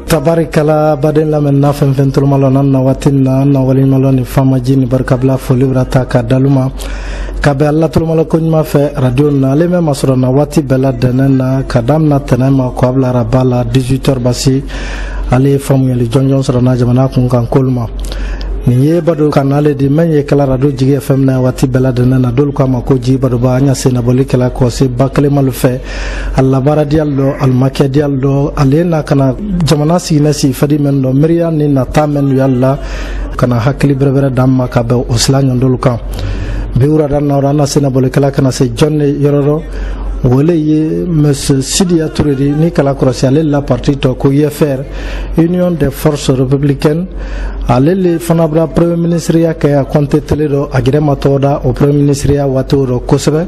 tabarikala baden la men na fen fen to malo nan na watin na wali malo ni fama jini barkabla fo librata ka daluma ka be Allah to malo ko ma fe radio na le me masro na wati bela denen na kadam na tanama ko abla rabala 18h basi ale famu yeli jonjon sura na jamana kun kan kolma ni ye bado kanale di men ye kala radio jigi fm na wati bela denen na dol ko ma ko ji bado ba nya se na boli kala ko se bakle malu fe Allah baradiallo al makadiallo alena kana jamana sina si fadi men do miriya ni na tamen yalla kana hakli berbere damma ka be osla nyondol kan biura dan na rana sina boli kala kana se jonne yororo wole ye monsieur Sidia Touré ni kala croisiale la partie to ko UFR Union des forces républicaines alele fanabra premier ministre ya ka konte telero agrema toda au premier ministre ya watoro kosebe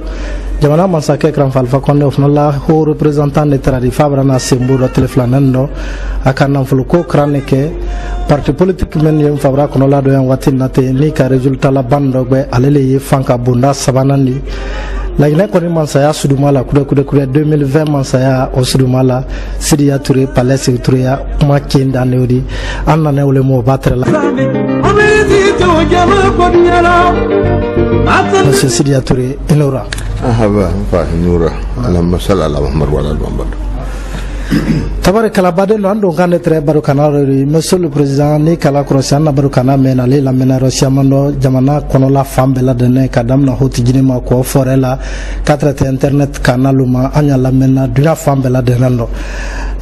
jamana masake kran falfa konde ofnala ho représentant de tradi fabra na sembo do teleflanando akana fulko kraneke parti politique men yem fabra kono la do en watinate ni ka résultat la bando be alele ye fanka bunda sabanandi la ina ko ni mansaya sudumala kude 2020 mansaya o sudumala Sidia Touré Palais Touré ya kuma kenda neodi anna ne wole mo batre la Monsieur Sidia Touré Elora ahaba fa nura allahumma salli ala muhammad wa ala muhammad tabarakala badel ando ngane tre barukana monsieur le président ni kala croisiana barukana mena le la mena rosia mando jamana kono la fambela de ne kadam na hoti jinima ko forela 4 internet kanaluma anya la mena duna fambela de nando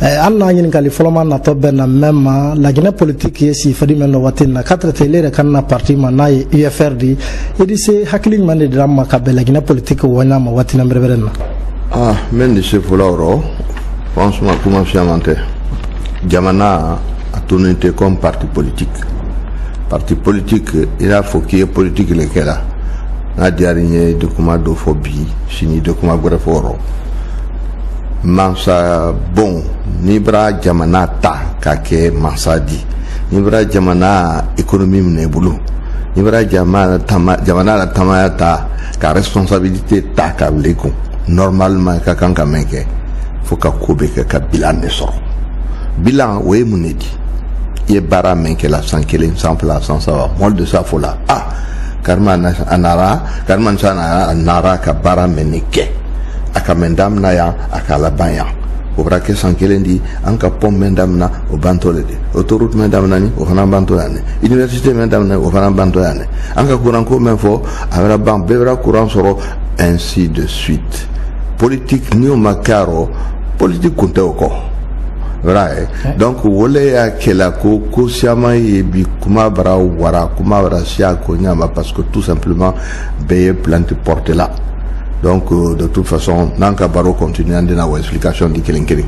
anna nyin kali foloma na to benna memma la gine politique yesi fadi meno watina 4 tele kanna parti manay UFRD edi se hakling mande drama ka be la gine politique wona ma watina berberena men de se foloro franchement, comment fiamante Jamana a tourné comme parti politique. Parti politique, il a faut qu'il y ait politique lequel a. Na diarigné de comment d'ophobie, fini de comment greforo. Mansa bon, nibra Jamana ta kake mansadi. Nibra Jamana économie mnebulu. Nibra Jamana la tamayata ka responsabilité ta ka leko. Normalement ka kanka menke. Faut ka kobe ka bilan ne soro bilan we munedi ye bara men ke la sankele sans place sans savoir mol de ça faut là karma anara karma sana anara ka bara menike aka mendam na ya aka la banya obra ke sankele ndi anka pom mendam na o bantole de autoroute mendam na ni o fana banto yane université mendam na o fana banto yane anka courant ko men fo avra ban bevra courant soro ainsi de suite politique ni o makaro politique compte encore vrai donc wole ya kela ko siama e bi kuma bara wara kuma bara sia ko nyama parce que tout simplement payer plante porte là donc de toute façon nanka baro continuer na explication di kelenkeli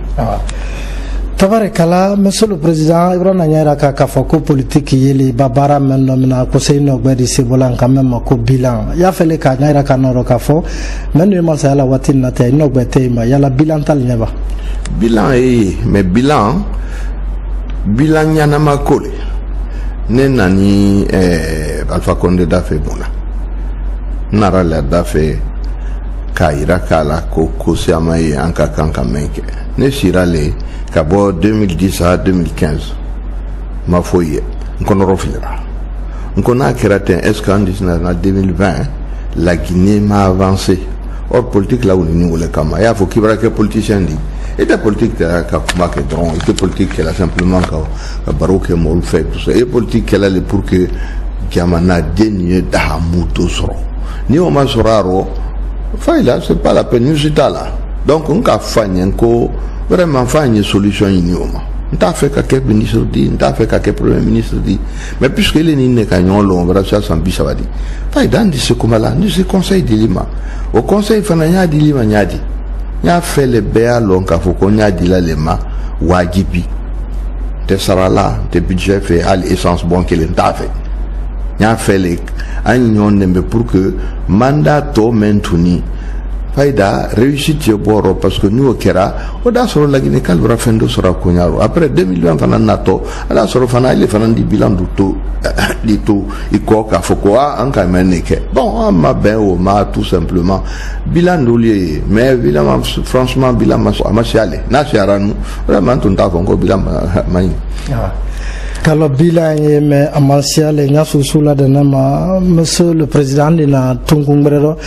tabarakala monsieur le président Ibrahima Nyara ka fako politique yeli babara men nomina ko seyno gbedi sibolan quand même ko bilan ya fele ka Nyara ka noro ka fo men ni mal sala watin na tay no gbete ma yala bilan tal nyeba bilan mais bilan nyana makole ne nani Alpha Condé da fe bona nara la da fe kaira kala ko siama e anka kanka menke ne sirale Cabo 2010 à 2015 ma foye on refilera on a créé est-ce qu'en 2020 la Guinée m'a avancé or politique là où nous le kama ya faut qu'il y ait des politiciens dit et des politiques là ka kuma que drone et des politiques là simplement ka baroque mo fait tout ça et politique là pour que Jamana dénie da muto soro ni o ma soraro fa là c'est pas la peine nous là donc on ka fanya ko vraiment faire une solution ignoma. On t'a fait quelques ministres dit, on t'a fait quelques premiers ministres dit, mais puisque les nines canons l'ont brassé sans bisavadi. Pas dans ce comme là, nous c'est conseil de Lima. Au conseil fananya di Lima nyadi. Nya fait le béa long ka foko nyadi la lema wajibi. Te sarala, te budget fait à l'essence bon que l'on fait. Nya fait les agnon nembe pour que mandat to mentuni faïda réussite boro parce que nous kera o da soro la Guinée calbra fendo sora kunyaro après 2 millions fana nato ala soro fana ile fana di bilan du tout iko ka foko anka meneke bon ma ben o ma tout simplement bilan doulier mais bilan franchement bilan ma chiale na chiaranu vraiment tout ta fonko bilan mani kalau bilan ye me amansiale nya susula de nama monsieur le président dina tungungbrero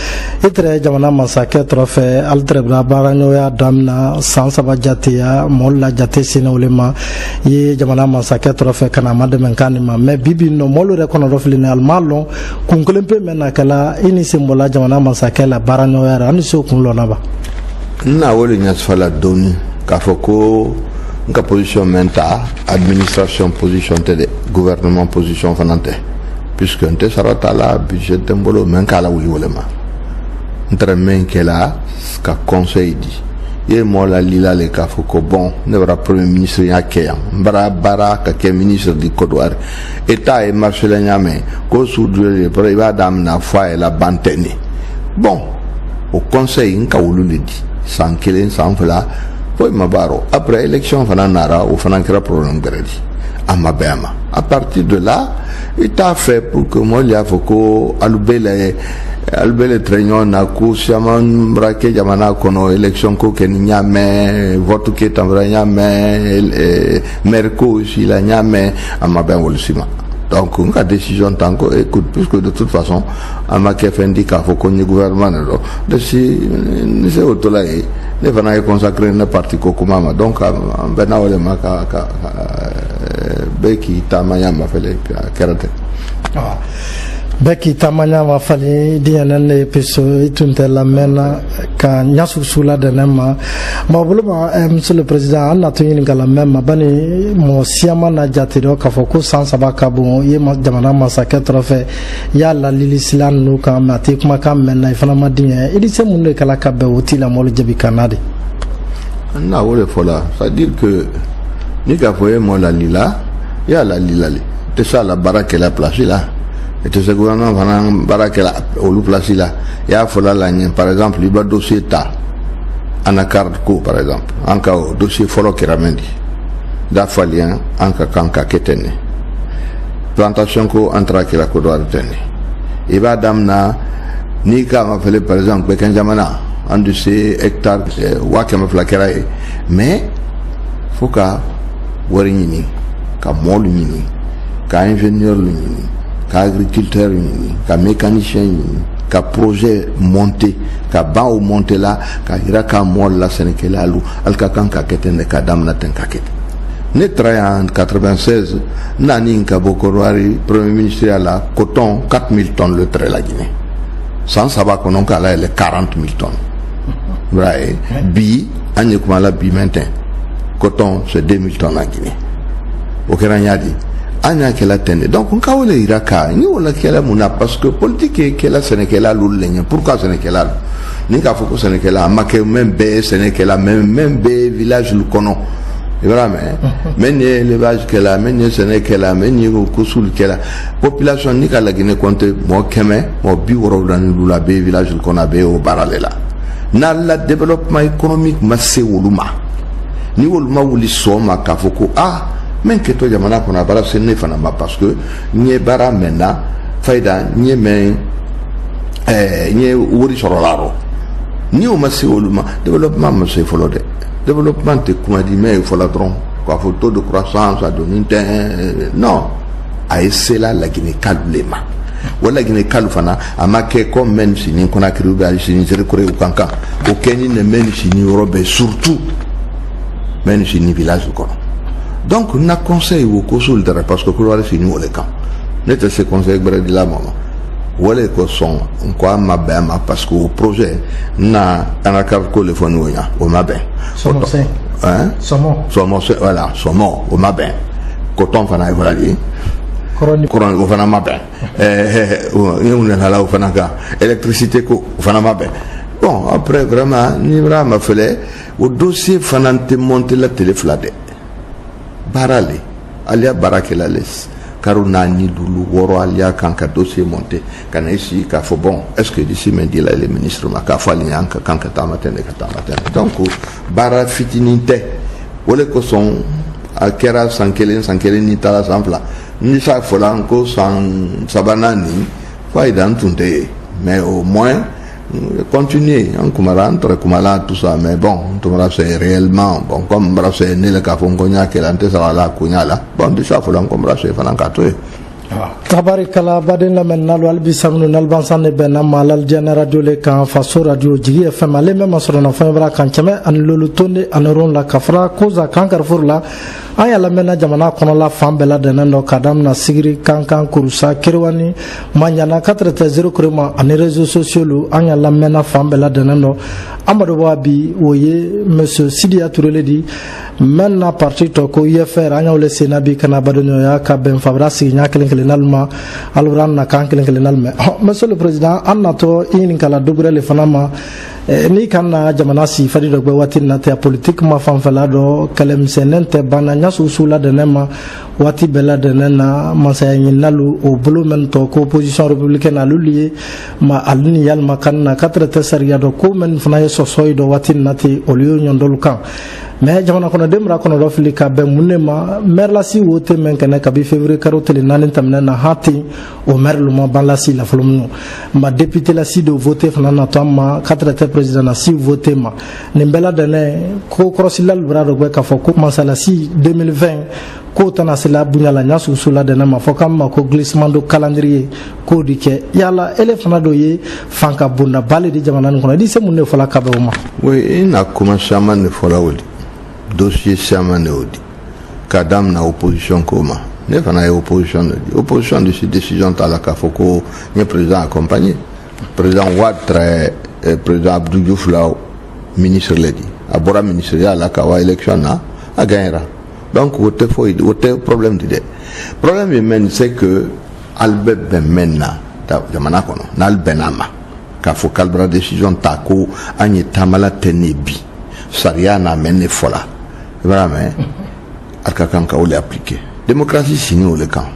itre jamana masake trofe altre brabaranyo ya damna sansaba jatia molla jate sina ulema ye jamana masake trofe kana made menkani ma me bibi no molo rekono rofline almalo kunkulempe mena kala ini simbola jamana masake la baranyo ya ani so kunlo naba na wole nya sfala doni kafoko nka position menta administration position tede gouvernement position fanante puisque nte sarata la budget tembolo menka la wuli wolema ntre menkela ka conseil di ye mola lila le ka foko bon ne bra premier ministre ya keya bara ka ke ministre di Kodouar état et marché la nyame ko soudre pour iba dam na foi la bantene bon au conseil nka wulu le di sans kelen sans fla Mabaro. Après élection, Fananara ou Fanankera problème gredi. Amabema. À partir de là, il t'a fait pour que moi, il y a Foko, Alubele Traignon, Naku, Siaman, Brake, Yamana, Kono, élection, Koke, Niame, vote qui est en vrai, Niame, Merco, aussi, la Niame, Amabem, Wolsima. Donc, on a décision tant qu'on écoute, puisque de toute façon, à ma KFND, il faut qu'on y gouvernement, de si, c'est autour-là, les gens qui consacré une partie Kokumama. Donc, en Benao, les Maka, Beki, Tamaya, m'a fait les kérate. Beki Tamanya m'a fallu dire un épisode, il était la mena, quand Yassou Soula de Nema. Monsieur le Président, on a tenu la même, Bani, mon Siama Najatiro, Kafoko, sans Sabakabou, Yema Jamana Massacre Trophée, Yala Lilisilan, Nuka, Matik Makam, Mena, Fanamadien, il est mon Kalakabe, Utila Mol Jabi Kanadi. Non, on est fola. C'est-à-dire que, Nika Foye, Mola Lila, Yala Lilali. C'est ça la baraque la place là. Et tout ce gouvernement va baraquer la ou place là. Il y a fola la par exemple, il y a dossier ta. Anacarco par exemple. En cas dossier folo qui ramène. D'afalien, en cas kanka ketene. Plantation ko entra qui la Kodouar tene. Il va damna ni ka m'a fait par exemple Bekan Jamana en dossier hectare waka m'a flakerae. Mais faut ka warini ka mol ni ka ingénieur ni ka agriculteur ni ka mécanicien ni ka projet monté ka ba ou monté là ka ira ka mol la Sénégal lu al ka kan ka ketene ka damna ten ka ket ne en 96 nani ka Bokorwari premier ministre la coton 4000 tonnes le trait la Guinée sans savoir qu'on a là les 40 000 tonnes vrai bi anye kuma la bi maintenant coton c'est 2000 tonnes en Guinée au Keranyadi anya kela tende donc on kawole iraka ni wala kela muna parce que politique kela Sénégal lulenya pourquoi Sénégal ni ka foko Sénégal make même be Sénégal même be village lu kono vraiment mais l'élevage kela mais Sénégal mais ni ko sul kela population ni ka la Guinée compte mo keme mo bi woro dan lu la be village lu kono be o baralela na la développement économique masse woluma ni woluma wuli soma ka foko men que to jamana kona bara senne fana ma parce que nye bara mena faida nye men nye wori sorolaro ni o masi oluma développement ma se folode développement te kuma di mais foladron quoi photo de croissance à donner non a essayer la Guinée calulema wala Guinée kalufana amake comme men sini kona kiruba sini jere kore ukanka o keni ne men sini robe surtout men sini village ko. Donc, on a conseillé au consul parce que couloir fini au camp. N'était ce conseil de la maman. Ou les son, on croit ma belle parce que au projet, n'a un accord que le fond au ma belle. Hein? Somo, voilà, somo, au ma belle. Coton, fana, voilà, courant, au fana ma belle. On est là au fanaka. Électricité, au fana ma belle. Bon, après, vraiment, Nibra m'a fait au dossier fanante monter la téléflade. Barale, alia barakela les Karuna ni Lulu Woro Alia quand ka dossier monté quand ici qu'a fait bon est-ce que d'ici me dit là les ministres ma ka fali yanka quand ka tamaten donc bara fitinité wole ko son akera sankelen ni tala sampla ni sa folan ko san sabanani faida ntunte mais au moins continuer en kumarante kumala tout ça mais bon tout ça c'est réellement bon comme brasser ne le kafon konya que l'ante ça la kunyala bon déjà faut l'en brasser falan katwe tabarikala baden la men nalu albi samnu nalbansan ne ben malal jana radio le kan faso radio jigi fm ale même asro na fambra kan chame an lolu tonde anoron la kafra koza kan karfur la aya la mena jamana kono la fambela de nando kadam na sigri kan kurusa kirwani manyana 430 kurema an réseaux sociaux lu aya la mena fambela de nando amado wabi woye monsieur Sidia Touré di menna parti to ko yefer anya le senabi kana badonyo ya ka ben fabra signya kelen nalma aluran na kan kelen nalme monsieur le président annato in kala dogre le fanama ni kana jamana si fadi do gbe watin na te politique ma fanfala do kalem senente bananya susula de nema wati bela de nena masayin nalu o bulumen to ko opposition républicaine alulier ma alni yal makanna 4 tesariya do ko men fana so soydo watin na te o liyo nyondol kan mais jamana kono demra kono do fili ka be munema merlasi wote men kana ka bi février karoteli nanin tamna na hati o merlu ma balasi la flumno ma député la si do voter fana na tamma 4 président na si voter ma nimbela dene ko krosilal brado gbe ka foko masala si 2020 ko tana sila bunyala nyasu sula dene ma fokam ma ko glissement do calendrier ko dike yala ele fana do ye fanka bunda bale di jamana kono di se munne fola ka be ma oui ina commencé à man fola wodi dossier Siamane Odi, Kadam na opposition Koma, ne fana opposition de cette décision Talaka Foko, le président accompagné, président Ouattara, président Abdou Diouf là, ministre Ledi, Abora ministériel la Kawa élection na, a gagnera. Donc wote problème d'idée. Problème humain c'est que Albert Benmena, jamana kono, nal benama, ka fo kalbra décision tako, anye tamala tenebi, saria na mene fola. Vraiment, alkakan ka ole appliqué. Démocratie signe au le camp.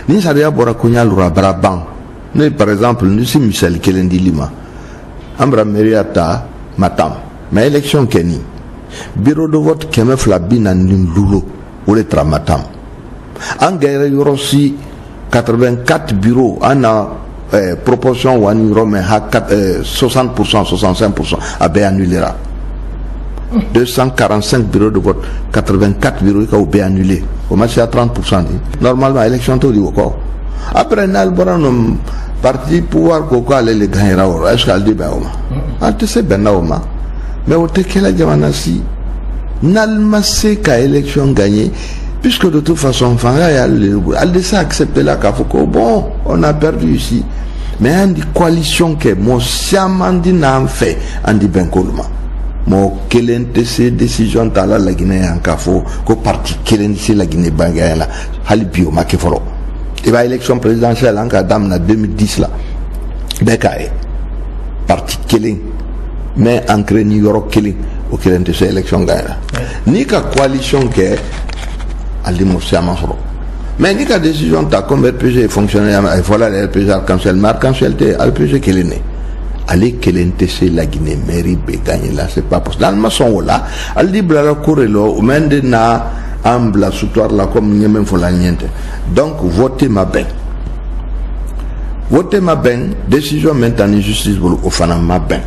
Ni saria bora konya lura baraban. Ne par exemple, nous si Michel Kelendi Lima. Ambra Meriata Matam. Mais élection Keni. Bureau de vote keme flabi na nimlulo ole tramatam. En guerre yorosi 84 bureaux en proportion ou en euro mais 60%, 65% a bien annulera. 245 bureaux de vote, 84 bureaux qui ont été annulés. Au match à 30%. Normalement, l'élection tout dit encore. Après, nous parti pouvoir qu'on allait les gagner. Est-ce qu'elle dit ben on tu sais ben on mais au que la jamana si n'alma c'est qu'à élection gagnée puisque de toute façon elle décide accepter la Kafoko bon on a perdu ici mais on dit coalition que mon siamandi n'a fait on dit ben colma mo kelen tese décision tala la Guinée en kafo ko parti kelen si la Guinée bangala hali bio makeforo et ba élection présidentielle en kadam na 2010 là bekae parti kelen mais ancré New York kelen o kelen tese élection gagnera ni ka coalition que ali mo siama soro mais ni ka décision ta comme RPG fonctionnaire voilà le RPG arc-en-ciel marc-en-ciel te RPG kelen aller qu'elle la Guinée mairie be gagner là c'est pas possible dans le maçon là al dit bla correlo ou mende na ambla soutoire là comme nyem fo la niente donc votez ma ben décision maintenant justice au fana ma ben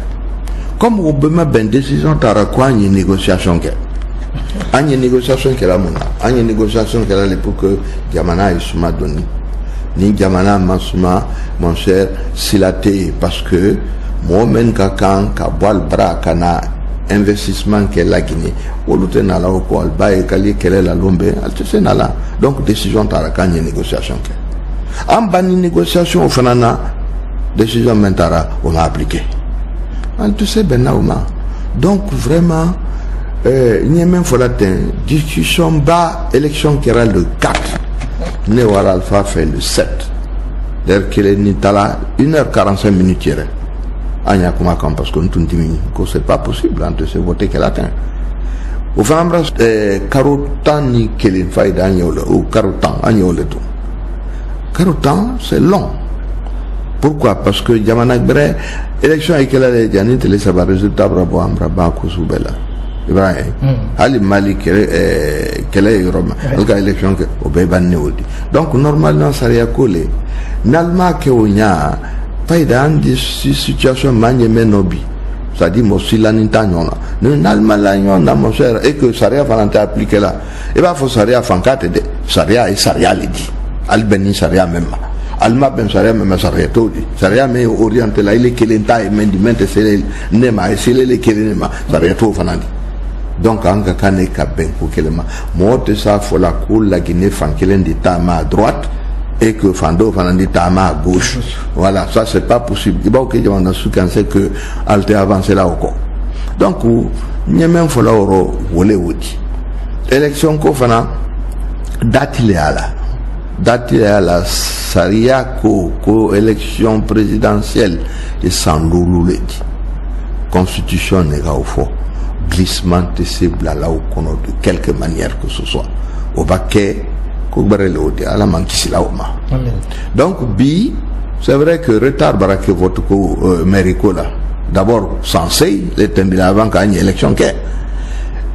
comme au ma ben décision tara quoi ni négociation que anye négociation que la mona anye négociation que la pour que Yamana isuma doni ni Yamana masuma mon cher silaté parce que moi-même quand boal bras kana investissement que la Guinée au lutin à la au quoi bail kali quelle est la lombe al tu sais nala donc décision tara kanye négociation que en bani négociation au fanana décision mentara on a appliqué al tu sais ben nauma donc vraiment il y a même la discussion bas élection qui era le 4 ne war alpha fait le 7 d'ailleurs qu'il est ni tala 1h45 minutes hier anya kuma kam parce que nous dimini que c'est pas possible entre ce voter qu'elle atteint au fambra karotan ni kelen faida anyole ou karotan anyole tout 40 ans, c'est long. Pourquoi? Parce que Yamanabre, élection avec elle, Janine Télésaba, résultat, bravo, Ambraba, Koussoubela. Ibrahim, Ali Mali, quelle est Roma, l'élection au Béban Néodi. Donc, normalement, ça a collé. Nalma Keonia, pas dans des situations magnémenobi. C'est-à-dire, moi, si l'anintagnon là, nous n'allons là, mon cher, et que Saria Valentin appliqué là, et bien, il faut Saria Fankate de Saria et Saria les dit. Albeni Saria même. Alma ben Saria même Saria tout dit. Saria mais orienté là, il est kelenta et mendimente, c'est le nema, et c'est le kelenema, Saria tout fanandi. Donc, en Kakane Kaben, pour kelema, moi, de ça, faut la cour, la Guinée, Fankelen d'État à droite, et que Fando Fanandi Tama à gauche. Voilà, ça c'est pas possible. Il va qu'il y a sous qu'on sait que Alte avance là encore. Donc, il y a même faut là au Woléwoudi. Élection qu'on fait là, date il est là. Date il est là, Saria ko élection présidentielle et sans l'ouloulé. Constitution n'est pas au fond. Glissement de ces blas là au cono de quelque manière que ce soit. Au baquet, donc bi c'est vrai que retard barake votre mériko là d'abord censé les tendres avant qu'il y ait élection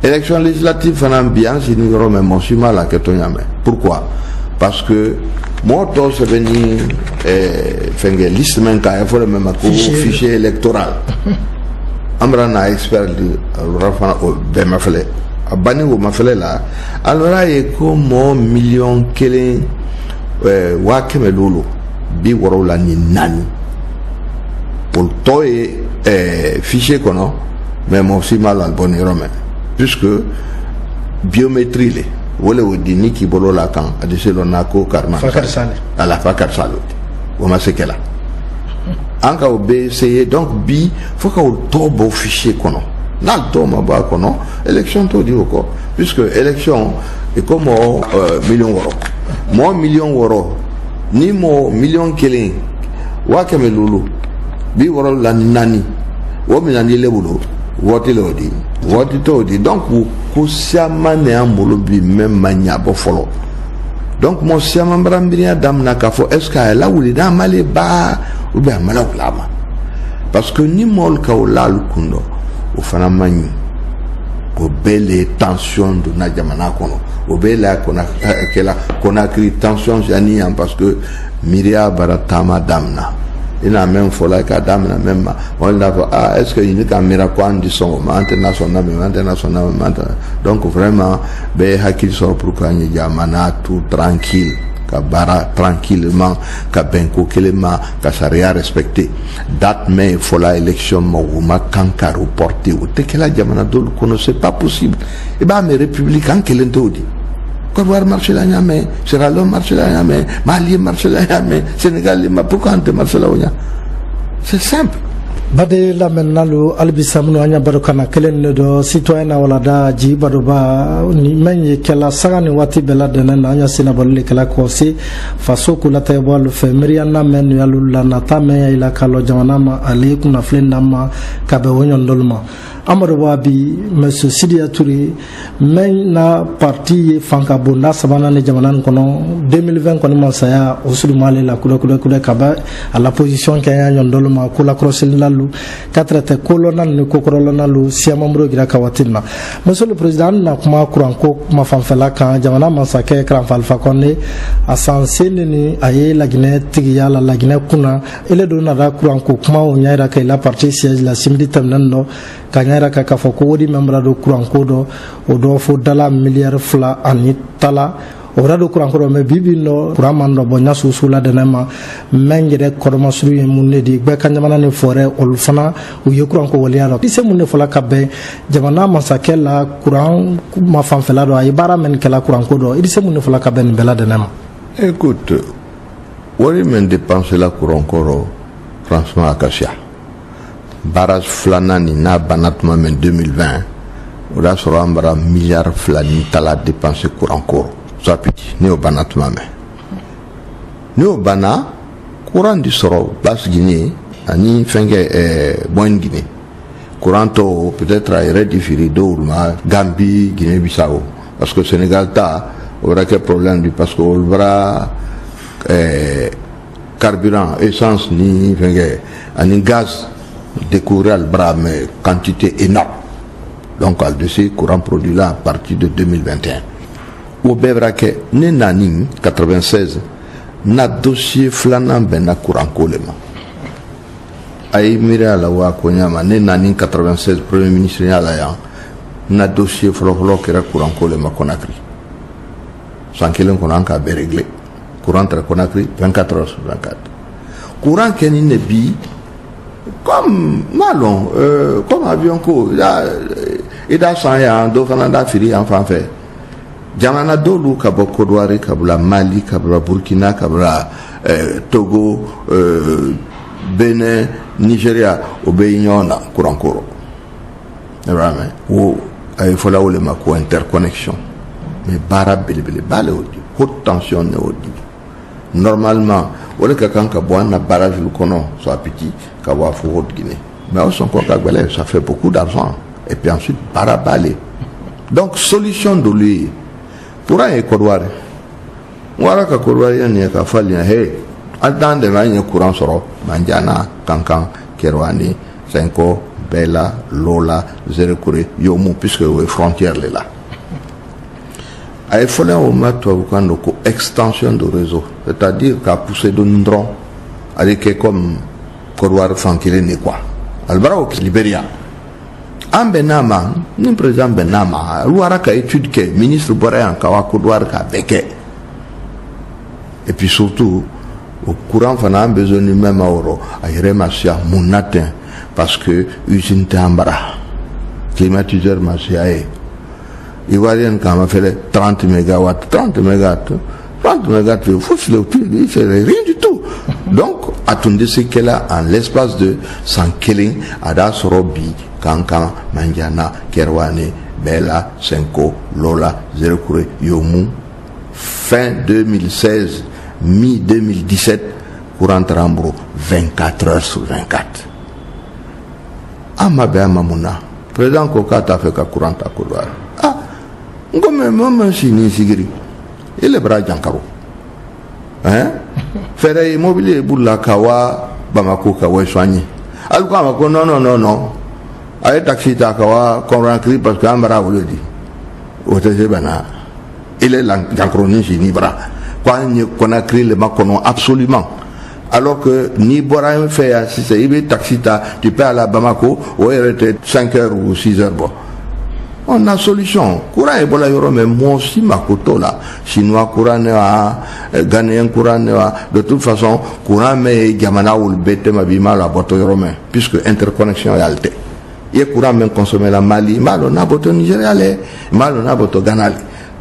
élection législative fanam bien si nous aurons même mal à ketonyame. Pourquoi? Parce que moi tout c'est venu faire une liste même quand il faut le même fichier électoral amrana expert de Rafa Bemafele Bani ou Mafele là, alors il y a comme million kelen wakeme lolo bi woro la ni nani pour toi fichier kono mais moi aussi mal al bon romain puisque biométrie les wole odini ki bolo la kan adise lo nako karma à la fakar salot o ma sekela anka obese donc bi faut ka o tobo fichier kono n'alto ma ba kono élection to di ko puisque élection est comme million euro mo million euro ni mo million kelen wa keme lulu bi woro la nani wo mi nani le bulo woti lodi woti to di donc ko siama ne amolo bi même manya bo folo donc mo siama mbrambiria damna ka fo est-ce que la wuli da male ba ou bien mala lama parce que ni mol ka o la kundo au Fanamani, au bel tension de Nadjamana Kono, au bel qu'on a créé tension parce que Myria Baratama Damna. Il n'a même fallu qu'à Damna même. On a est-ce qu'il y a un miracle du son international, donc vraiment, ben Hakil sort pour qu'on y a mana tout tranquille. Kabara tranquillement, Kabenko Kelema, Kasaria respecté. Date mais il faut la élection Mouma Kanka reporté ou Tekela Diamanadol qu'on c'est pas possible. Et ben mes républicains qui l'ont dit. Quand voir marcher la Yamé, Sierra Leone marcher la Yamé, Mali marcher la Yamé, Sénégal, pourquoi on te marche la Yamé? C'est simple. Bade la menalo albisamno anya barokana kelen do citoyen wala da ji badoba ni menye kala sagani wati bela de na anya sina bolle kala ko si faso kula tay bol fe miriana men yalulla na tame ila kalo jamana ma alaykum na flenna ma kabe wonyon dolma Amadou Wabi monsieur Sidia Touré men na parti fanka bonda sabana ne jamana kono 2020 kono masaya usulumale la kula kaba à la position kaya nyondolma kula crossel lalu katrate kolonal ne kokorolalu siamambro gira kawatina monsieur le président na kuma kuranko ma fanfela kan jamana masake kran falfa konne asanse ni aye la Guinée tigiya la Guinée kuna ele do na da kuranko kuma o nyaira kay la parti siège la simdi tamnando kanyara ka kafo ko wodi memra do kuranko do o do fo dala milliard fla ani tala o rado kuranko do me bibino kuramando bonya susula de nema mengere koroma suru munne di be kanjamana ni fore olfana o yekuranko waliaro ise munne fola kabbe jamana masakela kuran ma fanfela do ay bara men kala kuranko do ise munne fola kabbe ni bela de nema. Écoute, wori men dépenser la kuranko franchement akashia barrage flanani na banatma men 2020 on a sur un milliard flani tala dépensé courant court ça petit néo banatma men néo bana courant du soro place Guinée ani fenge bonne Guinée courant to peut-être à redifiri d'ourma Gambie Guinée Bissau parce que Sénégal ta aura quel problème parce que on va carburant essence ni gaz découvrir le bras mais quantité énorme donc al dessus courant produit là à partir de 2021 au bevrake ne nani 96 na dossier flanan bena courant kolema ay mira la wa konyama ne nani 96 premier ministre ya la ya na dossier floflo kera courant kolema Conakry sans kelen konan ka be réglé courant tra Conakry 24 heures sur 24 courant keni ne bi comme malon comme avion ko et da san ya do fana da firi en fan fait jamana dolu ka bo Kodouari ka bula Mali ka bula Burkina ka bula Togo Benin Nigeria obeyona courant koro vraiment ou il faut là où le mako interconnexion mais bara belebele bale odi haute tension ne odi normalement wala ka kan ka bo na barrage lu kono so petit ka wa fo haute Guinée mais on son quoi ça fait beaucoup d'argent et puis ensuite bara bale donc solution de lui pour un Kodouari wala ka Kodouari ne ka fali he attendre na courant soro manjana kankan Kerwani Senko Bela Lola Zerekure Yomu puisque les frontières là il faut au mettre ko extension du réseau c'est-à-dire qu'à pousser de ndron avec comme Kodouari fankile ne quoi albara au Libéria Ambenama, ni président Benama, l'ouara ka étude que ministre Boré en kawa Kodouari ka beke. Et puis surtout, au courant fana a besoin de même euro, à Yeremasia, Mounatin, parce que usine Tambara, climatiseur Masiae. Ivoirien quand m'a fait 30 mégawatts, 30 mégawatts, il faut se le il fait rien du tout. Donc, attendez ce qu'elle a en l'espace de 100 killing, Adas Robi, Kankan, Mandiana, Kerwane, Bela, Senko, Lola, Zerekure, Yomu. Fin 2016, mi-2017, courant Rambro, 24 heures sur 24. Amabé Mamouna, président Koka t'a fait qu'à courant à Kodouari. Ah, comme maman Sini Sigiri, il est bras Jankaro. Hein? Faire immobilier pour la Kawa, Bamako Kawa soigné. Alors, non. Aïe taxi Takawa, Conrancri, parce qu'Ambara vous le dit. Au Tezebana, il est l'anchronie chez Nibra. Quand on a créé le Maconon, absolument. Alors que Nibora fait, si c'est Ibe taxi, tu peux aller à Bamako, où il était 5 heures ou 6 heures. Bon. On a solution. Courant est bon là, mais moi aussi, ma koto là. Chinois courant Ghanéen courant de toute façon, courant mais Gamana ou le bête ma bima la boto romain, puisque interconnexion est altée. Il y a courant même consommer la Mali, mal on a boto Nigeria, mal on a boto Ghana.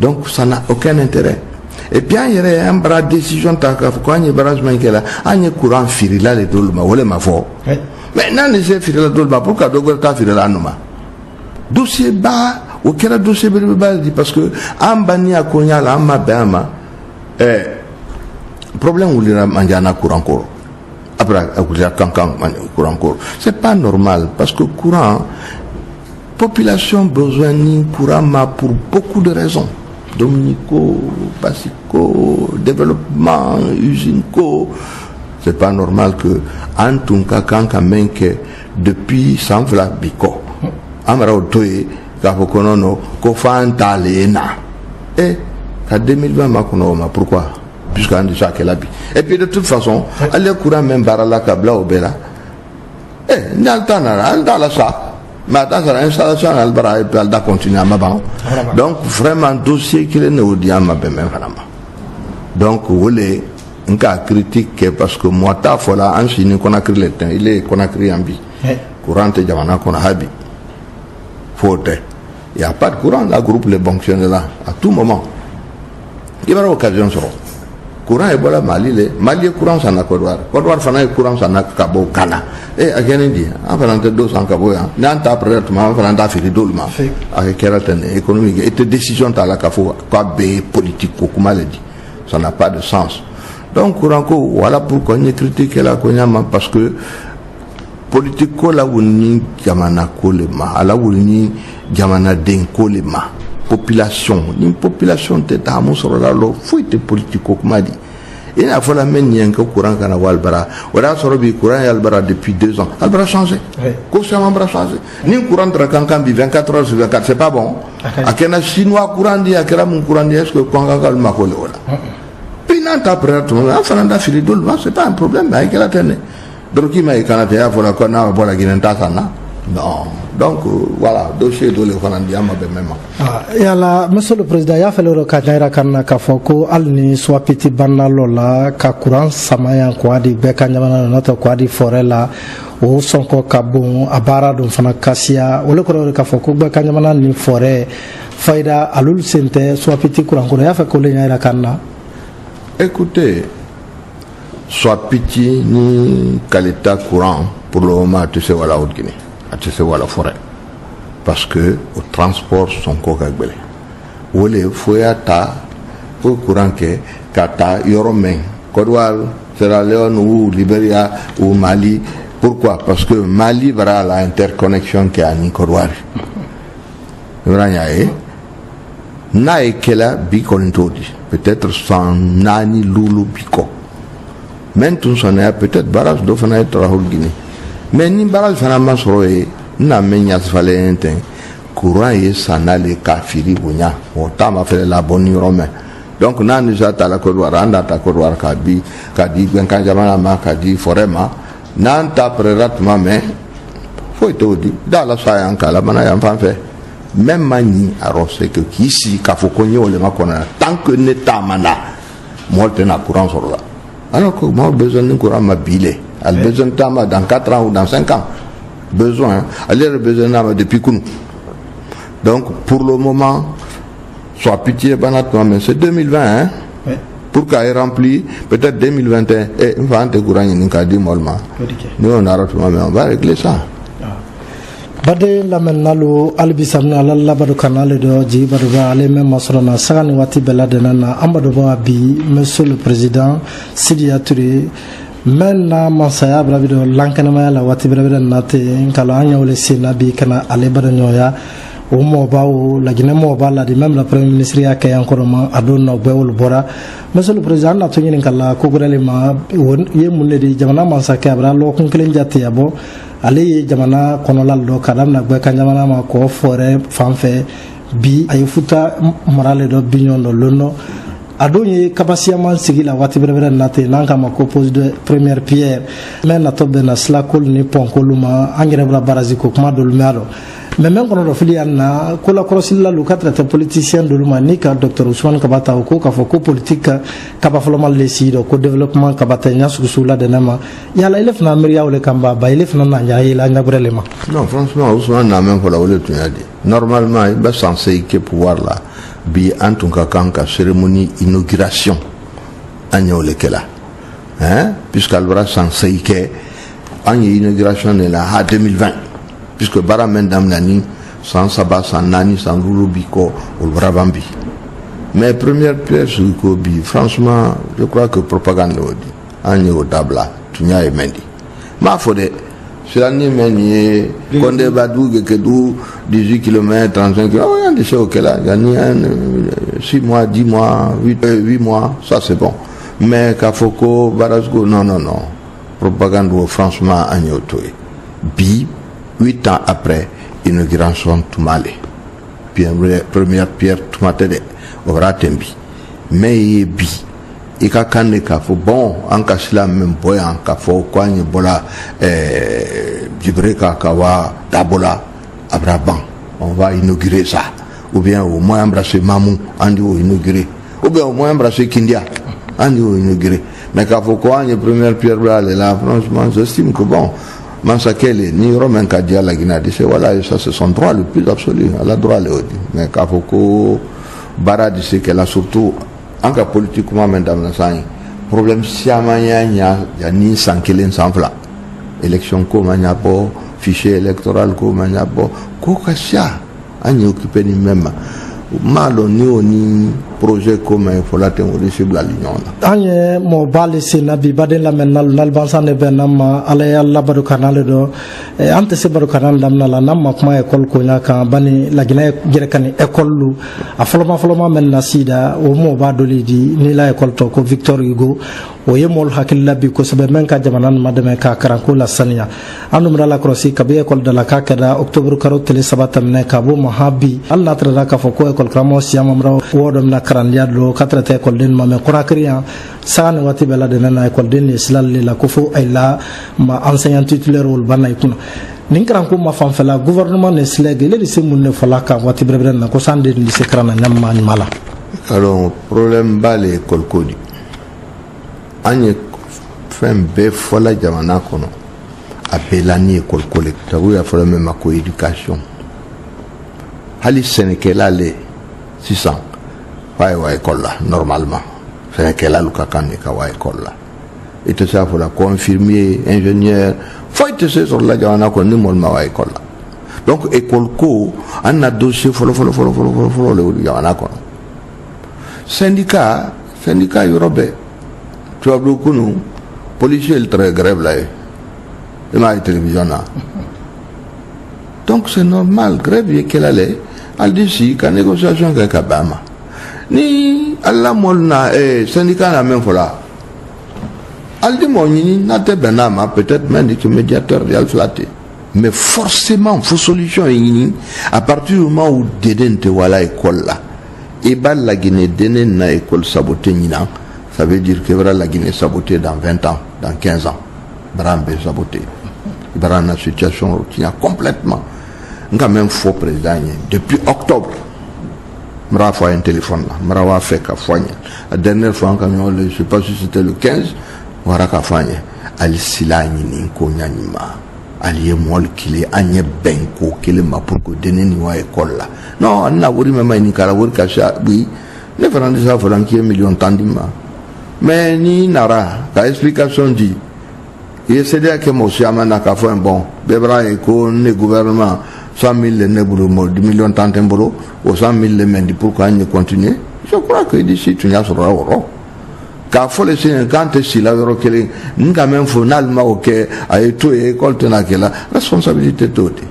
Donc ça n'a aucun intérêt. Et puis il y a un bras de décision takaf quand il y a barrage mankela, un courant firila les dolma, ou les mafo. Maintenant les firila dolma, pourquoi dogota firila noma? Dossier bas, ou quel a dossier bas, parce que Ambani a Konya, la Amma Bama, problème où il y a un courant court. Après, il y a un courant court. C'est pas normal, parce que courant, population besoin d'un courant pour beaucoup de raisons. Dominico, Basico, développement, Usinco. C'est pas normal que, en tout cas, quand depuis Sanfla Biko, Amara Otoye, Kafokonono, Kofanta Lena. Et, qu'à 2020, Makonoma, pourquoi? Puisqu'on dit ça qu'elle a dit. Et puis, de toute façon, elle est courant même Barala Kabla au Bela. Eh, Naltana, dans la ça. Mais attends, l'installation, elle va continuer à Maban. Donc, vraiment, dossier qu'il est né dit à Mabé, même vraiment. Donc, vous voulez, un cas critique, parce que moi, ta fois là, en Chine, qu'on a créé le temps, il est qu'on a créé un bi. Courant et Jamana qu'on a habi. Faute. Il n'y a pas de courant, la groupe les fonctionne là, à tout moment. Il y aura occasion sur courant et voilà Mali, Mali courant ça n'a Kodouari. Kodouari fana courant ça n'a Kabo Kana. Et à quel dit, en faisant 200 Kabo, n'anta après tout, en faisant d'affaires d'olma, avec keraten économique, et tes décisions à la Kafo, quoi bé politique, comme elle dit. Ça n'a pas de sens. Donc, courant, voilà pourquoi on critique la Konyama, parce que politiko la wuni jamana kolema ala wuni jamana den kolema population ni population te ta mo soro la lo fuite politiko kuma di il a fallu amener que courant kana walbara wala sorobi courant yalbara depuis 2 ans albara changé consciemment bra changé ni courant tra kankan bi 24 heures sur 24 c'est pas bon akena chinois courant di akera mon courant di est-ce que kankan le makole wala pinanta prêtre on fananda fili dol c'est pas un problème avec la tene donc il m'a canate ya fola kona bola ginenta sana non donc voilà dossier de le fanandi ama be même yala monsieur le président ya fele ro ka jaira kanna ka foko alni soit petit banalola ka courant samaya ko adi be kanyamana noto ko adi forela o sonko kabon abara dum fana kasia wala ko ro ka foko be kanyamana ni forêt faida alul sente soit petit courant ko ya fa ko le jaira kanna. Écoutez, soit petit ni qualité courant pour le moment tu sais voilà au Guinée tu sais voilà forêt parce que au transport son cocagbele ou les foyata pour courant que kata yoromeng Côte d'Ivoire Sierra Leone ou Libéria ou Mali. Pourquoi? Parce que Mali verra l'interconnexion qu'il y a en Côte d'Ivoire na ekela biko ntodi peut-être sans nani lulu biko maintenant son est peut-être barrage do fana être au Guinée mais ni barrage fana masroé na menya svalente courant et sanale kafiri bonya o tama fait la bonne romain donc na nous ata la Côte d'Ivoire anda ta Côte d'Ivoire kadi benkan jamana ma kadi forema nan ta preratma mais faut todi dans la soya en kala mana yam fan fait même mani alors c'est que ici k'a faut qu'on y ait le makona tant que n'état mana moi t'es na courant sur là alors que moi besoin d'un courant mobile elle besoin de dans 4 ans ou dans 5 ans besoin elle a besoin d'un depuis que nous donc pour le moment soit pitié banatma mais c'est 2020 hein pour qu'elle rempli peut-être 2021 et on va te courant ni kadi molma nous on a mais on va régler ça. Bade la menalo albisamna la badu kanale do ji badu ba ale même masrona sagani wati bela denana ambadu ba bi monsieur le président Sidia Touré menna masaya brabido lankanama la wati brabido nate kala anya wole sina bi kana ale badu nyoya o mo bawo la gine mo ba la di même la premier ministre ya kay encore ma adonna bewol bora monsieur le président na to nyin kala ko gorele ma ye munne di jamana masaka abra lo kun kelen jatti yabo ale jamana konolal do kadam na be kan jamana ma ko fore fanfe bi ay futa morale do bignon do lono adonye kapasiya man sigila wati bere nate nanka ma ko pose de première pierre mais na to be na slakol ni ponkoluma angere bra baraziko kuma do lumaro mais même kono do filiana ko la korosilla lu katra te politicien do luma ni ka docteur Ousmane Kabata ko ka foko politique ka ba folo mal lesido ko développement ka bata nyasu sula de nama yala ilef na miriya wala kamba ba ilef na na ya ila nyabrelema non franchement Ousmane na même ko la wala tunyadi normalement il ba censé que pouvoir là bi antu kanka cérémonie inauguration agno lekela hein puisqu'il va censé que agno inauguration est là à 2020 puisque bara mendam nani sans sabah sans nani sans rubiko ou bravambi mais première pièce ko bi franchement je crois que propagande odi agno dabla tunya e mendi ma fode c'est l'année meni konde badou que du 18 km 35 km on dit c'est OK là gagné 6 mois 10 mois 8 mois ça c'est bon mais kafoko barasgo non propagande franchement agno toy bi 8 ans après inauguration Toumale première pierre Toumatede aura tembi mais bi et ka kane ka fo bon en ka sila même boy en ka fo kwa ni bola jibreka kawa dabola abraban on va inaugurer ça ou bien au moins embrasser Mamou andi au inaugurer ou bien au moins embrasser Kindia andi au inaugurer mais ka fo kwa ni première pierre là franchement j'estime que bon Mansakele ni Romain Kadia la Guinée c'est voilà ça c'est son droit le plus absolu à la droit le mais Kafoko Baradi c'est qu'elle a surtout en cas politiquement mesdames les problème siamanya ya ni sankelen sanfla élection ko manya po fichier électoral ko manya po ko kasia ani occupé ni même malo ni oni projet commun faut la tenir cible à l'union anye mo bali sina bi baden la menal nal bansane benama ala yalla badu kanale do ante se badu kanal damna la namma kuma école ko nyaka bani la gina gere kan école lu a foloma men nasida o mo ba dolidi ni la école to ko Victor Hugo o yemol hakilla bi ko sebe men ka jamanan madame ka karanko la sania anum dala krosi kabe école de la kakada octobre karo tele sabatam ne kabo mahabi alla tra ka fo ko école kramo siamamra wodom na karandia do katrate école den mame korakriya sane wati bela de na école den islal la ko fo ay la ma enseignant titulaire wol banay kuna nin karanko ma fam fela gouvernement ne slege le se mun ne fala ka wati brebre na ko sande ni se krana nyamma ni mala alors problème bale école kodi anye fem be fola jamana kono apelani école collecteur ou ya fola même ko éducation hali senekela le 600 wa école là normalement senekela luka kanne ka wa école là et tout ça pour la confirmer ingénieur faut être sur la jamana kono ni mon ma wa école là donc école ko an a dossier folo le jamana kono syndicat européen tu as beaucoup nous policiers le très grève là et ma télévision là donc c'est normal grève qu'elle allait al d'ici qu'à négociation avec Kabama ni alla molna syndicat la même fois al di moni na te benama peut-être même que médiateur real flatté mais forcément faut solution à partir du moment où dedente wala école là et bal la Guinée dene na école sabotée nina ça veut dire que la Guinée sabotée dans 20 ans dans 15 ans Brambe sabotée Brambe la situation tient complètement quand même faux président depuis octobre m'a fait un téléphone là m'a fait qu'à foigner la dernière fois quand je sais pas si c'était le 15 voilà qu'à foigner ali silani ni ko nyanyima ali mol kili anye benko kili mapuko deneni wa école là non on a voulu même ni kala voulu cacher oui les français ça faut lancer million tandima mais ni nara la explication dit et c'est dire que monsieur amana ka fait un bon bebra et ko ne gouvernement 100 000 ne boulot 10 millions tantembolo ou 100 000 les mendi pourquoi ne continuer je crois que d'ici tu n'as sur la car faut laisser quand si la roquelle n'ka même finalement OK a tout école tena kela responsabilité toute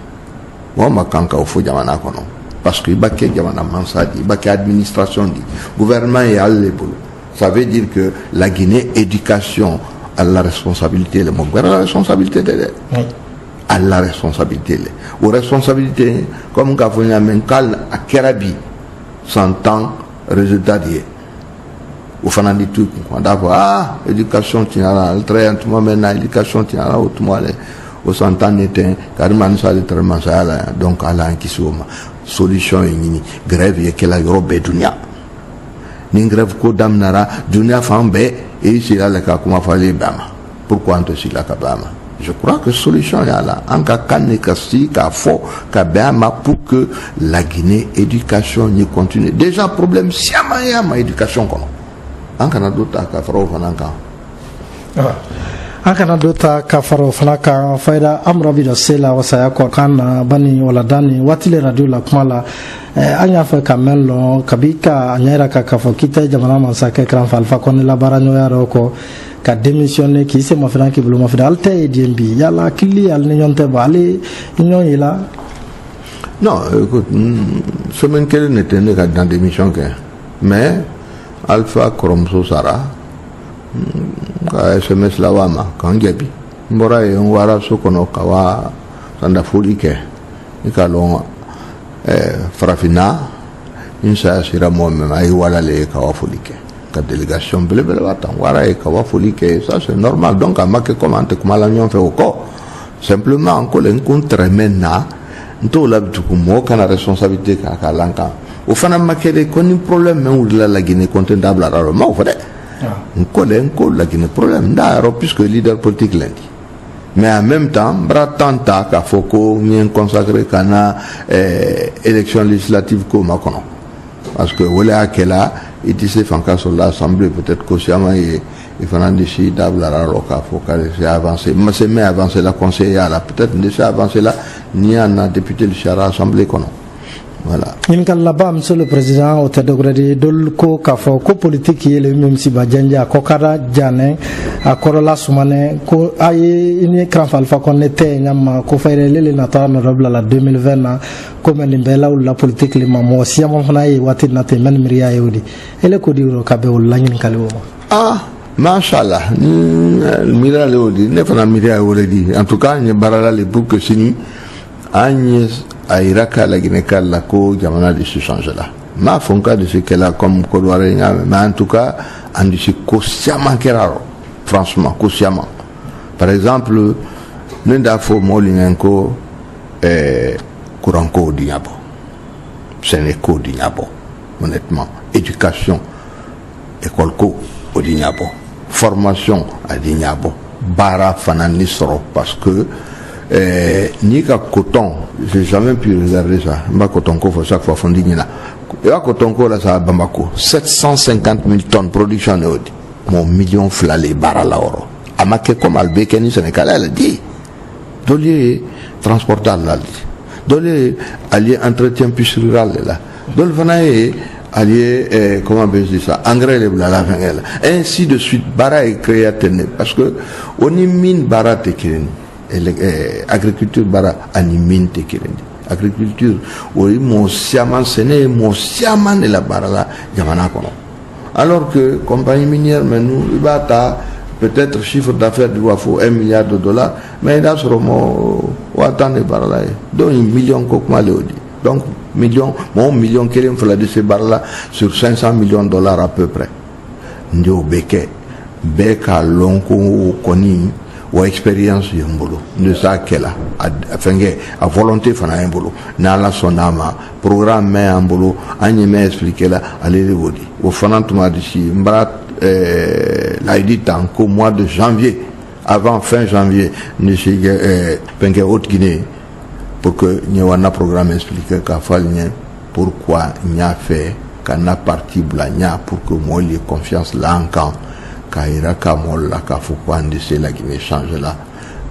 moi ma kanka au fo jamana kono parce que baké jamana mansadi baké administration dit gouvernement et alle boulot ça veut dire que la Guinée éducation a la responsabilité le mon la responsabilité de à la responsabilité aux responsabilités comme Gafonia Menkal à Kerabi 100 ans résultat d'hier au fana du truc on d'abord éducation tient le très tout maintenant éducation tient là tout moi au 100 ans était carrément ça le traitement ça là donc à la qui soma solution ni grève et que la Europe dunia ni grève ko damnara dunia fambe et c'est là le cas comment fallait bama pourquoi on te si la kabama je crois que solution est là en cas kasi ka fo ka bama pour que la Guinée éducation ni continue déjà problème siama ma éducation kono an kana dota ka faro fananka an kana dota ka faro fanaka faida amrabi da sela wasaya ko kana bani wala dani watile radio la kumala anya fa kamelo kabika anyara ka kafo kita jamana mansake kran falfa kon la baranyo yaro ko ka démissionner ki se mo franki bulu mo fidal tay DMB yalla kili al ni nyonte bali nyon yila non écoute semaine qu'elle n'était pas dans démission que mais Alpha Kromso Sara ka SMS la wama kan gebi mbora e ngwara sokono kawa sanda fulike ikalo farafina insa sira mo mai wala le kawa fulike ka délégation blebele wata ngwara e kawa fulike ça c'est normal donc à marquer comment comment la union fait au corps simplement encore l'encontre maintenant nto la tuku mo kana responsabilité ka lanka au fana makede koni problème mais ou la Guinée contendable à rarement vrai on la Guinée problème d'ailleurs puisque leader politique lundi mais en même temps bratanta ka foko nien consacré kana élection législative ko makono parce que wala akela itise fanka sur l'assemblée peut-être consciemment et fana décidable à la roca foka c'est avancer mais c'est mais avancer la conseillère là peut-être déjà avancer là ni un député de la assemblée kono Voilà. Ɲininkali laban, monsieur le président, o tɛ dɔwɛrɛ de dolu ko k'a fɔ ko politique ye le même si Badianja a ko ka da janɛ a kɔrɔla sumanɛ ko a ye ni Kranfa Alpha Condé tɛ ɲama ko fayɛlɛlen le nata nɔrɔ bila la 2020 na ko mɛ nin bɛɛ la la politique le ma mɔgɔ siyaman fana ye waati na ten mɛni miiriya ye o de ele ko di yɔrɔ ka bɛ o la ɲininkali o ma. Mashallah, miiriya le o di ne fana miiriya ye o de di en tout cas n ye baara la le pour que sini an ye a yira k'a la Guinée k'a la ko jamana de se change la m'a fɔ n ka de se kɛla comme Kodowara ye mais en tout cas an de se ko caman kɛra franchement ko caman par exemple ne da fɔ mɔgɔw ɲɛ ko courant ko di ɲa bɔ sɛnɛ ko di ɲa bɔ honnêtement éducation école ko o di ɲa bɔ formation a di ɲa bɔ baara fana ni sɔrɔ parce que ni ka coton, j'ai jamais pu regarder ça. Ma coton ko chaque fois fondi nina. Et à coton ko là ça Bamako 750 000 tonnes production de mon million flalé barala oro. Amake comme albekeni Sénégal elle dit. Dolier transporteur là. Dolier allié entretien plus rural là. Dol vanaye allié comment on dit ça engrais les la vengel. Ainsi de suite bara est créé parce que on y mine bara tekeni. Agriculture bara ani mine tekeni agriculture oui mon siaman sene mon siaman de la bara la jamana kono alors que compagnie minière mais nous il va ta peut-être chiffre d'affaires du wafo 1 milliard de dollars mais là sur mon watane bara la donc 1 million kokma leodi donc mon million kelen fala de ces bara la sur 500 millions de dollars à peu près ndio beka lonko koni ou expérience yembolo ne sa kela a volonté fana yembolo na la sonama programme mais yembolo anye me expliquer la aller le wodi au fana tuma d'ici mbara la dit tant qu'au mois de janvier avant fin janvier ne chez penke haute Guinée pour que n'y ait un programme expliquer qu'a fallu pourquoi n'y a fait qu'un parti blagna pour que moi les confiance là encore kaira ka molla ka fuko andi se la Guinée change là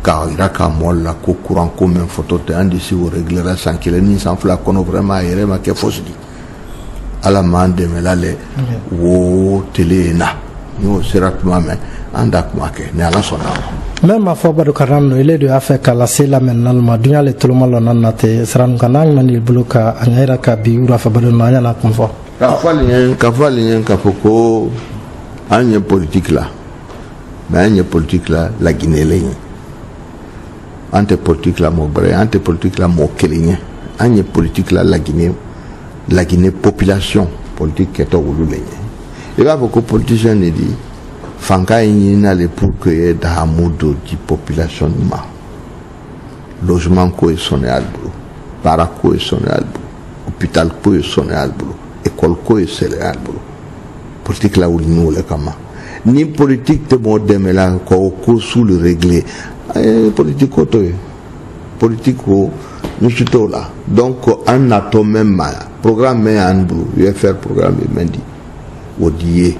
kaira ka molla ko courant comme photo te andi si o régler sans qu'il ni sans fla kono vraiment yere ma ke fosdi ala mande melale wo télé na no seratuma me anda kuma ke ne ala sona même ma foba do karano ile do afa kala sela menal ma dunya le toloma lo nanate sran kanang manil buluka angaira ka bi ura fa bado nanya na kumfo ka fali ka foko anye politique là mais anye politique là la Guinée légn ante politique là mo bre ante politique là mo kelingé anye politique là la Guinée population politique keto wulu légn et va beaucoup politiciens ne dit fanka ina le pour que da modo di population ma logement ko e sonné albu barako e sonné albu hôpital ko e sonné albu école ko e sonné albu politique là où nous le kama ni politique de modèle là ko sous le régler politique auto politique nous tout là donc en atome même programme en bleu il faire programme mendi odié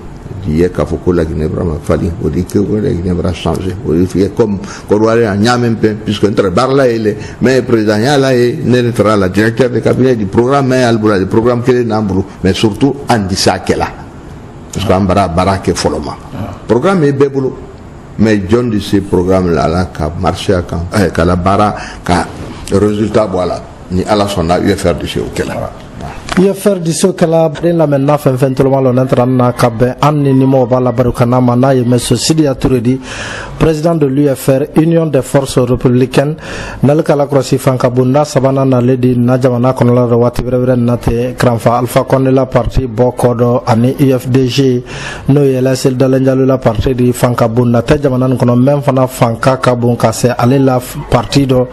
ka foko la Guinée vraiment fali odi que la Guinée va changer odi comme Kodowara a nyamem puisque entre barla ele mais président là et ne sera la directeur de cabinet du programme albula du programme que nambru mais surtout andisa kela parce qu'on bara ke foloma programme est bébolo mais John de ces programmes là qui marché à quand ka la bara ka résultat voilà ni ala sonna UFR de chez okela UFR de chez okela la maintenant fin tout le monde on entra na kabe anni ni mo bala barukana mana ye monsieur Sidi Atouredi président de l'UFR Union des forces républicaines nalkala croisi fanka bunda sabana na ledi na jamana kono la wati brevre nate Kranfa Alpha Condé la parti bokodo ani UFDG no yela sel dalanjalu la parti di fanka bunda te jamana kono même fana fanka kabun kase ale la parti do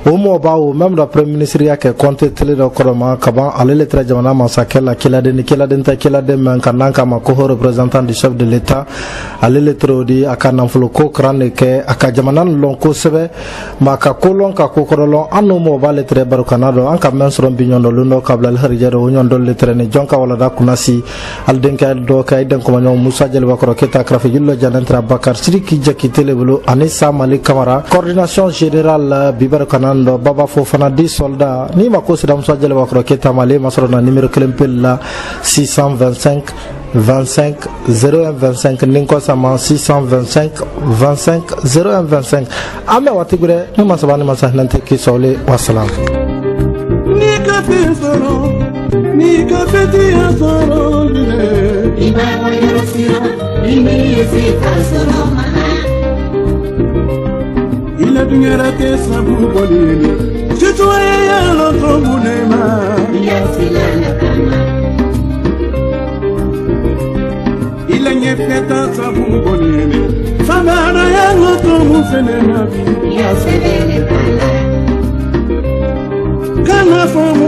au Mobao, même le Premier ministre qui a compté télé de Koroma, Kaban, allait le traiter de Massakela, qui l'a donné, Kananka, Makoko, représentant du chef de l'État, allait le traiter à Kananfloko, Kraneke, à Kajamanan, Lonko Seve, Makakolon, Kakokolon, Anno Mobile, le traiter Barukanado, en Kamen sur un bignon de l'Uno, Kabla, Herriero, Union de l'Etrene, John Kawalada, Kunasi, Aldenka, Doka, Eden Komano, Moussa Jelbakroketa, Krafigilo, Janentra Bakar, Sriki, Jakite, le Bulu, Anissa Malik Kamara, coordination générale, Bibarukanan, Mando Baba Fofana 10 soldats ni ma ko sidam so jale wakro keta male masrona numéro klempel la 625 25 01 25 ninko sama 625 25 01 25 ame watigure ni masabani masahnante ki sawle wassalam ni kafe soro ni kafe ti soro iba yo siro ni si soro mana ila dungera ke sabu bolini tutoye ya lo tomunema ya silana kama ila nyefeta sabu bolini sabana ya lo tomunema ya silana kama kana fomu